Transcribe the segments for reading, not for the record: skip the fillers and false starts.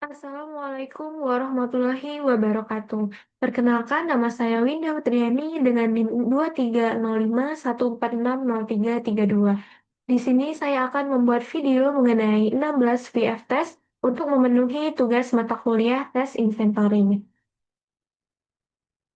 Assalamualaikum warahmatullahi wabarakatuh. Perkenalkan, nama saya Winda Fitriani dengan NIM 230514603332. Di sini saya akan membuat video mengenai 16 VF Test untuk memenuhi tugas mata kuliah tes inventory.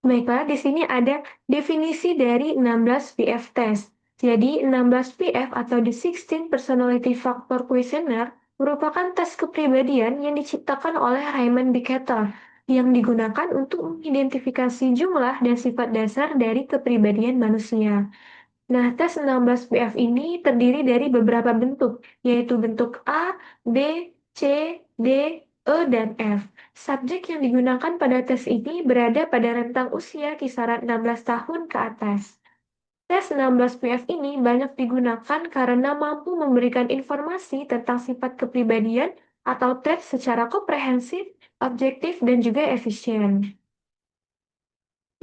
Baiklah, di sini ada definisi dari 16 PF test. Jadi, 16 PF atau the 16 Personality Factor Questionnaire merupakan tes kepribadian yang diciptakan oleh Raymond Becketer yang digunakan untuk mengidentifikasi jumlah dan sifat dasar dari kepribadian manusia. Nah, tes 16 PF ini terdiri dari beberapa bentuk, yaitu bentuk A, B, C, D, E, dan F. Subjek yang digunakan pada tes ini berada pada rentang usia kisaran 16 tahun ke atas. Tes 16 PF ini banyak digunakan karena mampu memberikan informasi tentang sifat kepribadian atau trait secara komprehensif, objektif, dan juga efisien.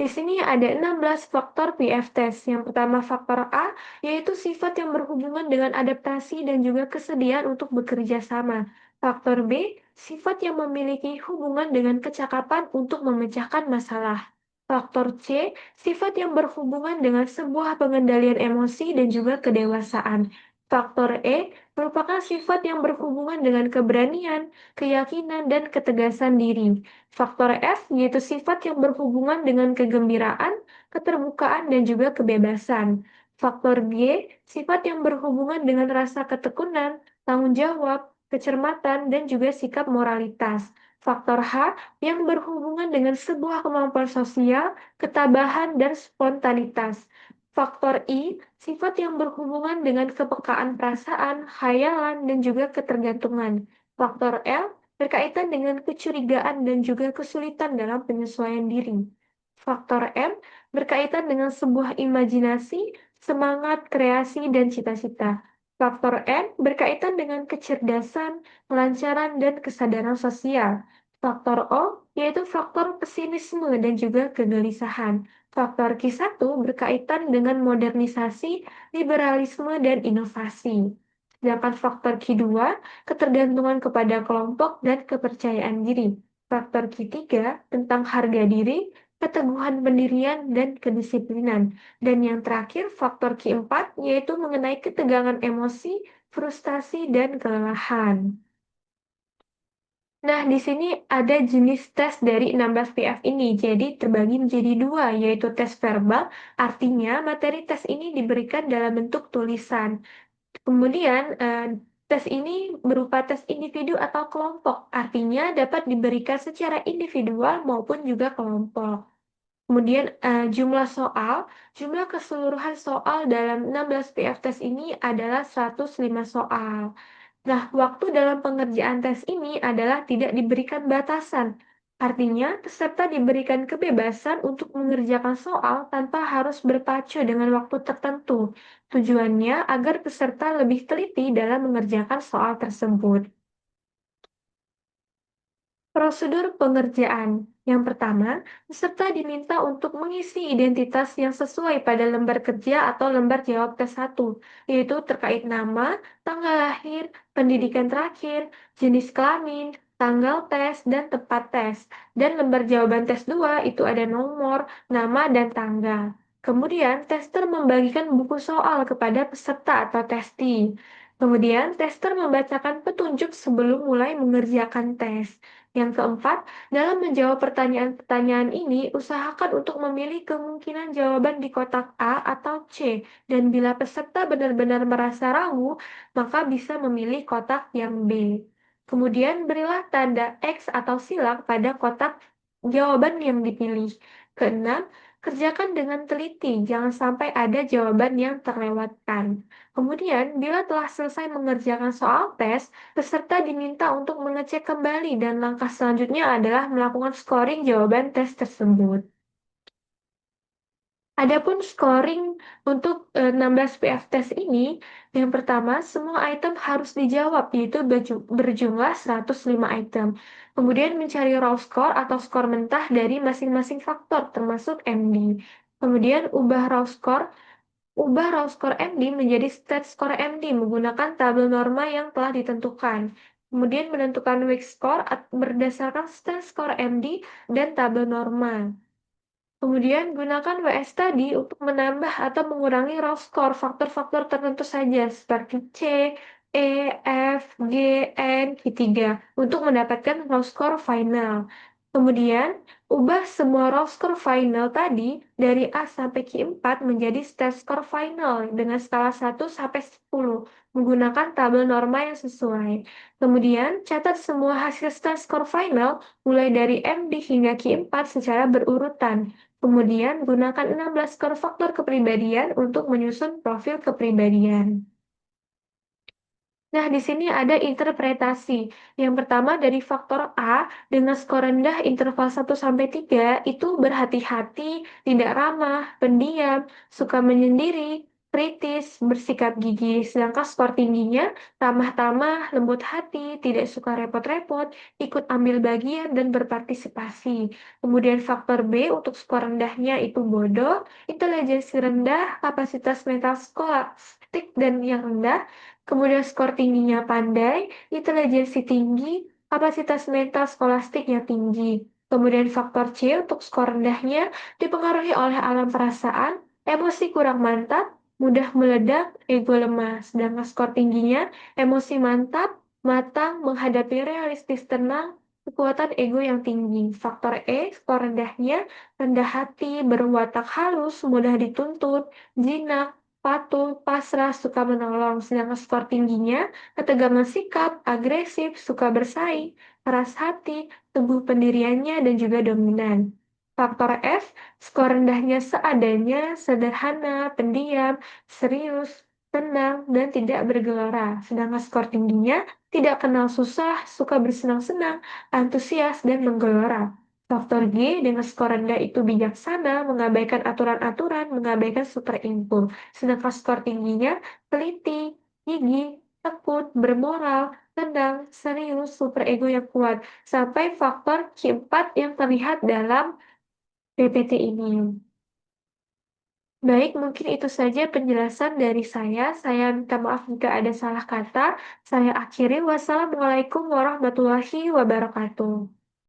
Di sini ada 16 faktor PF test. Yang pertama faktor A, yaitu sifat yang berhubungan dengan adaptasi dan juga kesediaan untuk bekerja sama. Faktor B, sifat yang memiliki hubungan dengan kecakapan untuk memecahkan masalah. Faktor C, sifat yang berhubungan dengan sebuah pengendalian emosi dan juga kedewasaan. Faktor E merupakan sifat yang berhubungan dengan keberanian, keyakinan, dan ketegasan diri. Faktor F yaitu sifat yang berhubungan dengan kegembiraan, keterbukaan, dan juga kebebasan. Faktor G, sifat yang berhubungan dengan rasa ketekunan, tanggung jawab, kecermatan, dan juga sikap moralitas. Faktor H yang berhubungan dengan sebuah kemampuan sosial, ketabahan, dan spontanitas. Faktor I, sifat yang berhubungan dengan kepekaan perasaan, khayalan, dan juga ketergantungan. Faktor L berkaitan dengan kecurigaan dan juga kesulitan dalam penyesuaian diri. Faktor M berkaitan dengan sebuah imajinasi, semangat, kreasi, dan cita-cita. Faktor N berkaitan dengan kecerdasan, kelancaran, dan kesadaran sosial. Faktor O yaitu faktor pesimisme dan juga kegelisahan. Faktor Q1 berkaitan dengan modernisasi, liberalisme, dan inovasi. Sedangkan faktor Q2 ketergantungan kepada kelompok dan kepercayaan diri. Faktor Q3 tentang harga diri, keteguhan pendirian, dan kedisiplinan. Dan yang terakhir, faktor Q4 yaitu mengenai ketegangan emosi, frustasi, dan kelelahan. Nah, di sini ada jenis tes dari 16 PF ini, jadi terbagi menjadi dua, yaitu tes verbal, artinya materi tes ini diberikan dalam bentuk tulisan. Kemudian, tes ini berupa tes individu atau kelompok, artinya dapat diberikan secara individual maupun juga kelompok. Kemudian, jumlah keseluruhan soal dalam 16 PF tes ini adalah 105 soal. Nah, waktu dalam pengerjaan tes ini adalah tidak diberikan batasan. Artinya, peserta diberikan kebebasan untuk mengerjakan soal tanpa harus berpacu dengan waktu tertentu. Tujuannya agar peserta lebih teliti dalam mengerjakan soal tersebut. Prosedur pengerjaan. Yang pertama, peserta diminta untuk mengisi identitas yang sesuai pada lembar kerja atau lembar jawab tes 1, yaitu terkait nama, tanggal lahir, pendidikan terakhir, jenis kelamin, tanggal tes, dan tempat tes. Dan lembar jawaban tes 2 itu ada nomor, nama, dan tanggal. Kemudian, tester membagikan buku soal kepada peserta atau testi. Kemudian, tester membacakan petunjuk sebelum mulai mengerjakan tes. Yang keempat, dalam menjawab pertanyaan-pertanyaan ini, usahakan untuk memilih kemungkinan jawaban di kotak A atau C, dan bila peserta benar-benar merasa ragu, maka bisa memilih kotak yang B. Kemudian, berilah tanda X atau silang pada kotak jawaban yang dipilih. Keenam, kerjakan dengan teliti, jangan sampai ada jawaban yang terlewatkan. Kemudian, bila telah selesai mengerjakan soal tes, peserta diminta untuk mengecek kembali dan langkah selanjutnya adalah melakukan scoring jawaban tes tersebut. Adapun scoring untuk 16 PF tes ini, yang pertama, semua item harus dijawab, yaitu berjumlah 105 item. Kemudian mencari raw score atau skor mentah dari masing-masing faktor, termasuk MD. Kemudian ubah raw score MD menjadi stat score MD menggunakan tabel norma yang telah ditentukan. Kemudian menentukan weak score berdasarkan strength score MD dan tabel normal. Kemudian gunakan WS tadi untuk menambah atau mengurangi raw score faktor-faktor tertentu saja seperti C, E, F, G, N, Q3 untuk mendapatkan raw score final. Kemudian, ubah semua raw score final tadi dari A sampai Q4 menjadi state score final dengan skala 1 sampai 10 menggunakan tabel norma yang sesuai. Kemudian, catat semua hasil state score final mulai dari MD hingga Q4 secara berurutan. Kemudian, gunakan 16 skor faktor kepribadian untuk menyusun profil kepribadian. Nah, di sini ada interpretasi. Yang pertama dari faktor A dengan skor rendah interval 1-3 itu berhati-hati, tidak ramah, pendiam, suka menyendiri, kritis, bersikap gigih. Sedangkan skor tingginya ramah-tamah, lembut hati, tidak suka repot-repot, ikut ambil bagian dan berpartisipasi. Kemudian faktor B untuk skor rendahnya itu bodoh, intelijensi rendah, kapasitas mental skolastik dan yang rendah. Kemudian skor tingginya pandai, intelijensi tinggi, kapasitas mental skolastiknya tinggi. Kemudian faktor C untuk skor rendahnya dipengaruhi oleh alam perasaan, emosi kurang mantap, mudah meledak, ego lemah. Sedangkan skor tingginya emosi mantap, matang, menghadapi realistis tenang, kekuatan ego yang tinggi. Faktor E, skor rendahnya rendah hati, berwatak halus, mudah dituntut, jinak, patuh, pasrah, suka menolong. Sedangkan skor tingginya, ketegangan sikap, agresif, suka bersaing, keras hati, teguh pendiriannya, dan juga dominan. Faktor F, skor rendahnya seadanya, sederhana, pendiam, serius, tenang, dan tidak bergelora. Sedangkan skor tingginya, tidak kenal susah, suka bersenang-senang, antusias, dan menggelora. Faktor G dengan skor rendah itu bijaksana, mengabaikan aturan-aturan, mengabaikan superimpul. Sedangkan skor tingginya teliti, gigih, tekun, bermoral, tenang, serius, superego yang kuat. Sampai faktor Q4 yang terlihat dalam PPT ini. Baik, mungkin itu saja penjelasan dari saya. Saya minta maaf jika ada salah kata. Saya akhiri. Wassalamualaikum warahmatullahi wabarakatuh.